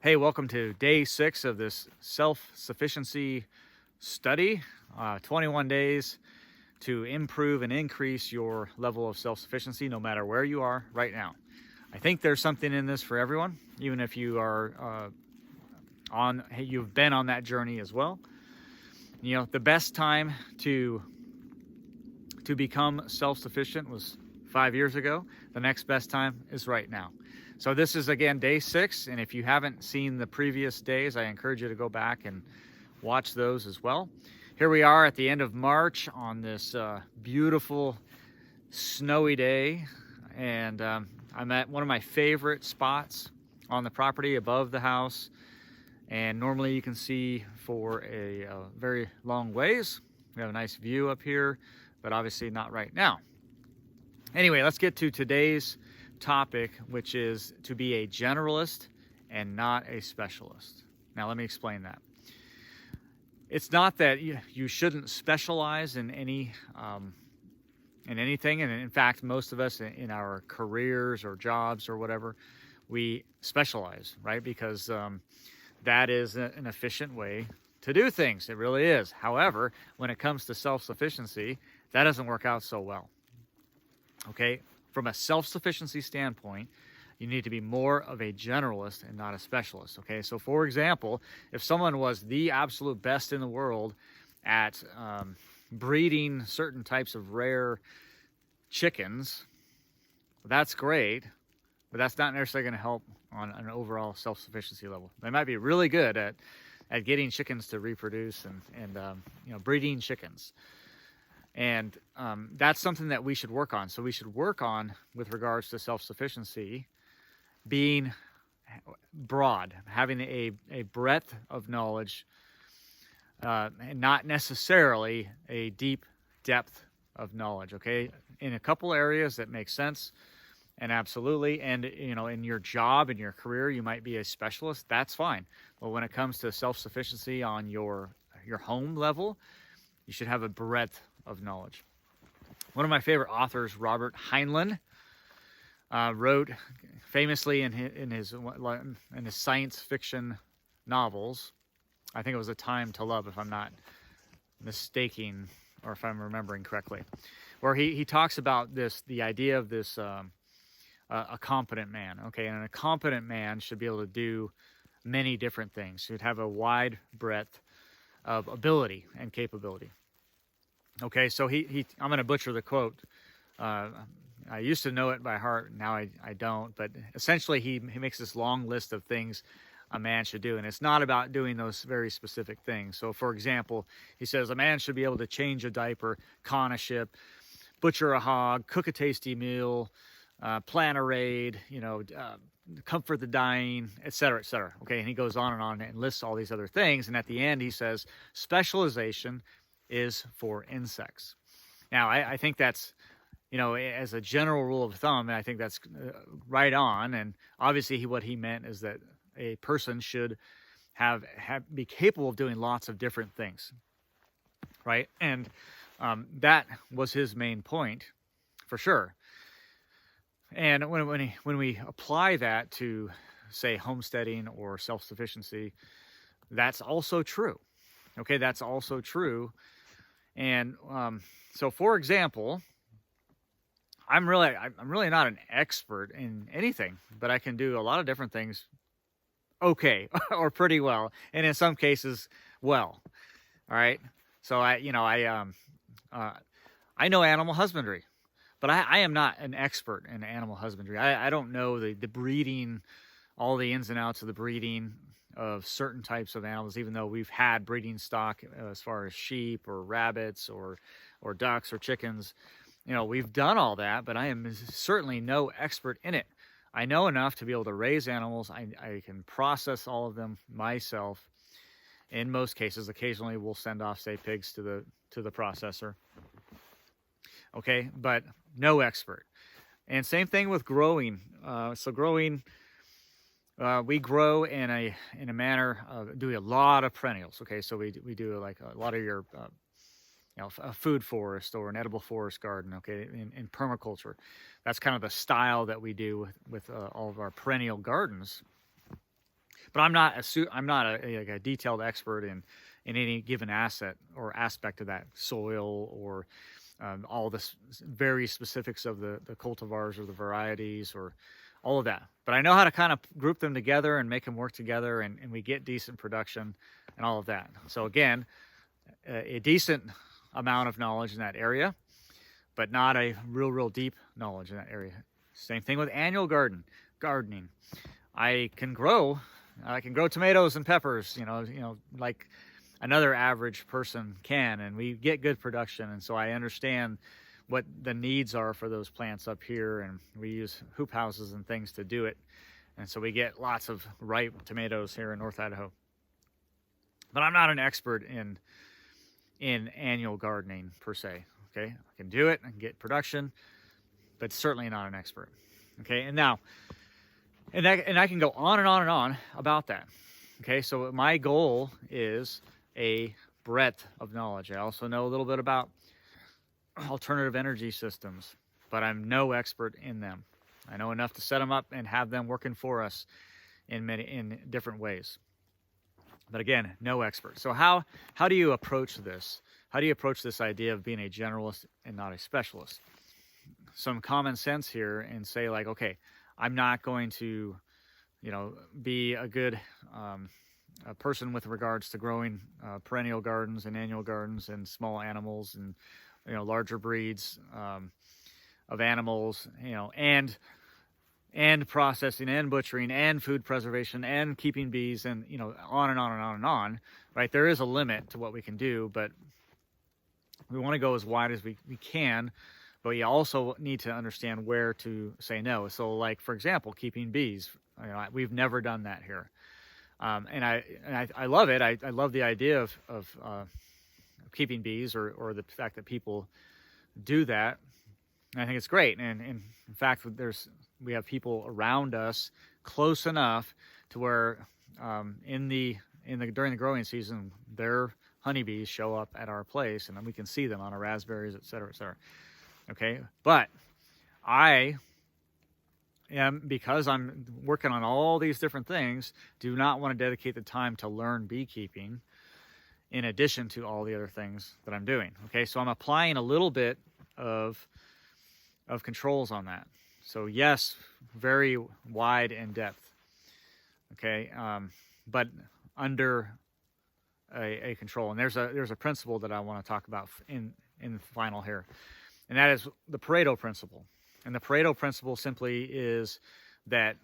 Hey, welcome to day 6 of this self-sufficiency study. 21 days to improve and increase your level of self-sufficiency no matter where you are right now. I think there's something in this for everyone, even if you are you've been on that journey as well. You know, the best time to become self-sufficient was 5 years ago. The next best time is right now. So this is, again, day 6, and if you haven't seen the previous days, I encourage you to go back and watch those as well. Here we are at the end of March on this beautiful snowy day, and I'm at one of my favorite spots on the property above the house, and normally you can see for a very long ways. We have a nice view up here, but obviously not right now. Anyway, let's get to today's topic, which is to be a generalist and not a specialist. Now, let me explain that. It's not that you shouldn't specialize in anything, and in fact, most of us in our careers or jobs or whatever, we specialize, right? Because that is an efficient way to do things. It really is. However, when it comes to self-sufficiency, that doesn't work out so well. Okay? From a self-sufficiency standpoint, you need to be more of a generalist and not a specialist, okay? So for example, if someone was the absolute best in the world at breeding certain types of rare chickens, that's great, but that's not necessarily going to help on an overall self-sufficiency level. They might be really good at getting chickens to reproduce and breeding chickens. And that's something that we should work on. So we should work on, with regards to self-sufficiency, being broad, having a breadth of knowledge, and not necessarily a deep depth of knowledge, okay? In a couple areas that make sense, and absolutely, and in your job, in your career, you might be a specialist, that's fine. But when it comes to self-sufficiency on your home level, you should have a breadth of knowledge. One of my favorite authors, Robert Heinlein, wrote famously in his science fiction novels. I think it was A Time to Love, if I'm not mistaking, or if I'm remembering correctly, where he talks about the idea of this a competent man. Okay, and a competent man should be able to do many different things. Should have a wide breadth of ability and capability. Okay, so I'm going to butcher the quote. I used to know it by heart, now I don't. But essentially, he makes this long list of things a man should do. And it's not about doing those very specific things. So, for example, he says a man should be able to change a diaper, conn a ship, butcher a hog, cook a tasty meal, plan a raid, comfort the dying, etc., etc. Okay, and he goes on and lists all these other things. And at the end, he says, specialization is for insects. Now, I think that's, as a general rule of thumb, I think that's right on. And obviously, what he meant is that a person should be capable of doing lots of different things, right? And that was his main point, for sure. And when we apply that to, say, homesteading or self-sufficiency, that's also true. Okay, that's also true. And so, for example, I'm really not an expert in anything, but I can do a lot of different things okay or pretty well, and in some cases, well. All right. So I know animal husbandry, but I am not an expert in animal husbandry. I don't know the breeding, all the ins and outs of the breeding of certain types of animals, even though we've had breeding stock as far as sheep or rabbits or ducks or chickens. We've done all that, but I am certainly no expert in it. I know enough to be able to raise animals. I can process all of them myself. In most cases, occasionally we'll send off, say, pigs to the processor. Okay, but no expert. And same thing with growing. We grow in a manner of doing a lot of perennials. Okay, so we do like a lot of your a food forest or an edible forest garden. Okay, in permaculture, that's kind of the style that we do with all of our perennial gardens. But I'm not like a detailed expert in any given asset or aspect of that soil, or all the very specifics of the cultivars or the varieties or all of that. But I know how to kind of group them together and make them work together, and we get decent production and all of that. So again, a decent amount of knowledge in that area, but not a real deep knowledge in that area. Same thing with annual gardening. I can grow tomatoes and peppers, like another average person can, and we get good production. And so I understand what the needs are for those plants up here, and we use hoop houses and things to do it. And so we get lots of ripe tomatoes here in North Idaho. But I'm not an expert in annual gardening per se. Okay, I can do it, I can get production, but certainly not an expert. Okay, and now, and I can go on and on and on about that. Okay, so my goal is a breadth of knowledge. I also know a little bit about alternative energy systems, but I'm no expert in them. I know enough to set them up and have them working for us in different ways. But again, no expert. So how do you approach this? How do you approach this idea of being a generalist and not a specialist? Some common sense here, and say like, okay, I'm not going to, be a good a person with regards to growing perennial gardens and annual gardens and small animals and larger breeds of animals, and processing and butchering and food preservation and keeping bees, and on and on and on and on, right? There is a limit to what we can do, but we want to go as wide as we can, but you also need to understand where to say no. So like, for example, keeping bees, we've never done that here. And I love it. I love the idea of keeping bees, or the fact that people do that. And I think it's great. And in fact, we have people around us close enough to where during the growing season, their honeybees show up at our place, and then we can see them on our raspberries, et cetera, et cetera. Okay, but I am, because I'm working on all these different things, do not want to dedicate the time to learn beekeeping in addition to all the other things that I'm doing. Okay, so I'm applying a little bit of controls on that. So yes, very wide in depth. Okay, but under a control. And there's a principle that I want to talk about in the final here, and that is the Pareto principle. And the Pareto principle simply is that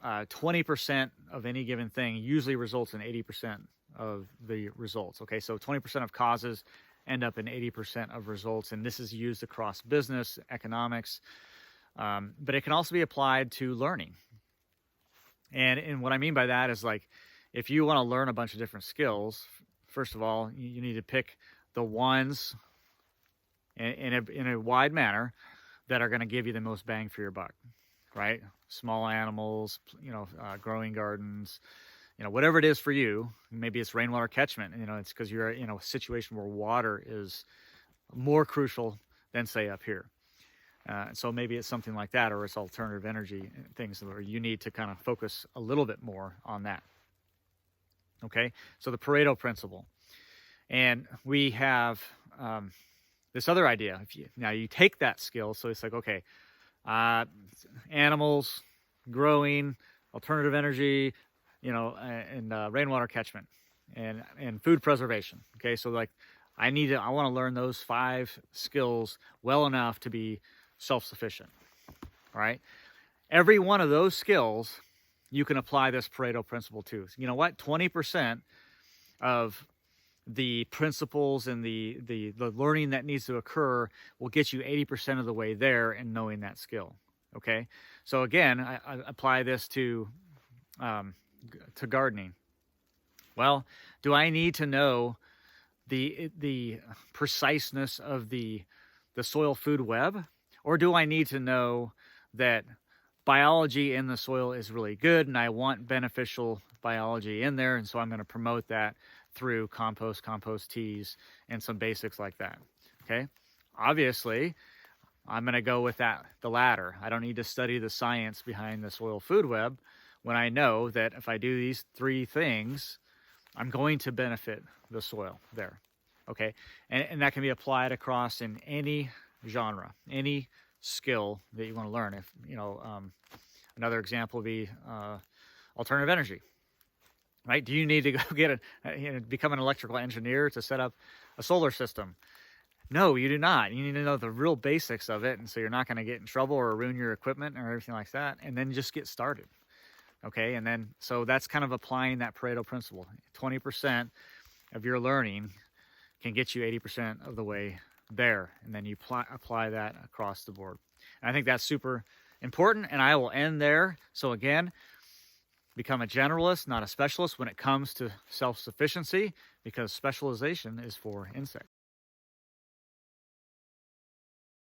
20% of any given thing usually results in 80% of the results. Okay, so 20% of causes end up in 80% of results, and this is used across business, economics, but it can also be applied to learning. And what I mean by that is, like, if you want to learn a bunch of different skills, first of all, you need to pick the ones in a wide manner that are going to give you the most bang for your buck, right? Small animals, growing gardens, whatever it is for you. Maybe it's rainwater catchment. It's because you're in a situation where water is more crucial than, say, up here. So maybe it's something like that, or it's alternative energy things where you need to kind of focus a little bit more on that. Okay, so the Pareto principle. And we have this other idea. Now you take that skill, so it's like, okay, animals, growing, alternative energy, and rainwater catchment, and food preservation. Okay, so like I want to learn those 5 skills well enough to be self-sufficient. All right, every one of those skills you can apply this Pareto principle to. You know what? 20% of the principles and the learning that needs to occur will get you 80% of the way there in knowing that skill. Okay, so again, I apply this to gardening. Well, do I need to know the preciseness of the soil food web, or do I need to know that biology in the soil is really good and I want beneficial biology in there, and so I'm going to promote that through compost teas, and some basics like that? Okay, obviously I'm going to go with the latter. I don't need to study the science behind the soil food web. when I know that if I do these 3 things, I'm going to benefit the soil there. Okay, and that can be applied across in any genre, any skill that you want to learn. If another example would be alternative energy, right? Do you need to go get become an electrical engineer to set up a solar system? No, you do not. You need to know the real basics of it, and so you're not going to get in trouble or ruin your equipment or everything like that, and then just get started. Okay, and then so that's kind of applying that Pareto principle. 20% of your learning can get you 80% of the way there, and then you apply that across the board. And I think that's super important, and I will end there. So again, become a generalist, not a specialist when it comes to self-sufficiency, because specialization is for insects.